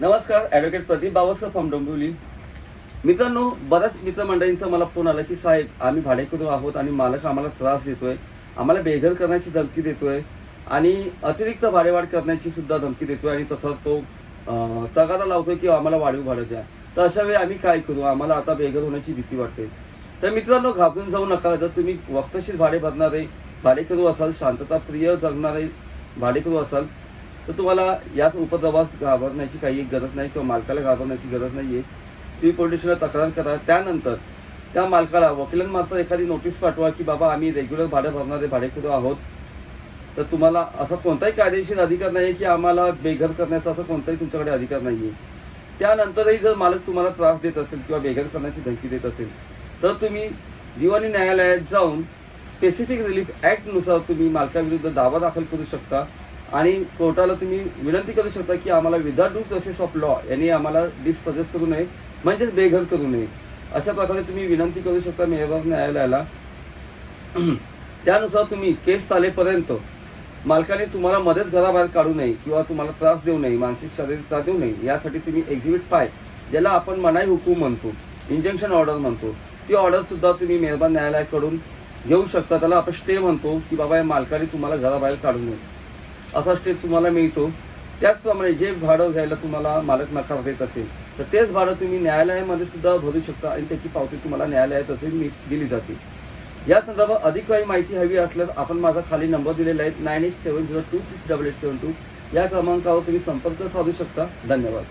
नमस्कार, advocate Pradeep Bawaskar from Dombivli. मित्रांनो, बऱ्याच मित्रमंडळींचा मला फोन आला की साहेब, आम्ही भाडेकरू आहोत आणि मालक आम्हाला त्रास देतोय, आम्हाला बेघर करण्याची धमकी देतोय आणि अतिरिक्त भाडेवाढ करण्याची सुद्धा धमकी देतोय आणि तसा तो तगादा लावतोय की आम्हाला वाढीव भाडं द्या. तर अशा वेळी आम्ही काय करू? आम्हाला आता बेघर होण्याची भीती वाटते. तर मित्रांनो, घाबरून जाऊ नका. जर तुम्ही वक्तशीर भाडे भरणारे भाडेकरू असाल, शांतताप्रिय जगणारे भाडेकरू असाल, तर तुम्हाला याच उपद्रवास घाबरण्याची काही गरज नाही किंवा मालकाला घाबरण्याची गरज नाही आहे. तुम्ही पोलीस स्टेशनला तक्रार करा. त्यानंतर त्या मालकाला वकिलांमार्फत एखादी नोटीस पाठवा की बाबा, आम्ही रेग्युलर भाडं भरणारे भाडेकरू आहोत, तर तुम्हाला असा कोणताही कायदेशीर अधिकार नाही आहे की आम्हाला बेघर करण्याचा असा कोणताही तुमच्याकडे अधिकार नाही आहे. त्यानंतरही जर मालक तुम्हाला त्रास देत असेल किंवा बेघर करण्याची धमकी देत असेल, तर तुम्ही दिवाणी न्यायालयात जाऊन स्पेसिफिक रिलीफ ॲक्टनुसार तुम्ही मालकाविरुद्ध दावा दाखल करू शकता आणि कोर्टाला तुम्ही विनंती करू शकता की आम्हाला without due process of law यांनी आम्हाला डिस्पोजेस करू नये, म्हणजेच बेघर करू नये. अशा प्रकारे तुम्ही विनंती करू शकता मेहरबान न्यायालयाला. त्यानुसार तुम्ही केस चालेपर्यंत मालकाने तुम्हाला मध्येच घराबाहेर काढू नये किंवा तुम्हाला त्रास देऊ नये, मानसिक शारीरिक त्रास देऊ नये, यासाठी तुम्ही एक्झिबिट 5 ज्याला आपण मनाई हुकूम म्हणतो, इंजंक्शन ऑर्डर म्हणतो, ती ऑर्डर सुद्धा तुम्ही मेहरबान न्यायालयाकडून घेऊ शकता. त्याला आपण स्टे म्हणतो की बाबा, या मालकाने तुम्हाला घराबाहेर काढू नये, असा स्टे तुम्हाला मिळतो. त्याचप्रमाणे जे भाडं घ्यायला तुम्हाला मालक नकार देत असेल, तर तेच भाडं तुम्ही न्यायालयामध्ये सुद्धा भरू शकता आणि त्याची पावती तुम्हाला न्यायालयातर्फे दिली जाते. या संदर्भात अधिक काही माहिती हवी असल्यास आपण माझा खाली नंबर दिलेला आहे 9870268872 या क्रमांकावर तुम्ही संपर्क साधू शकता. धन्यवाद.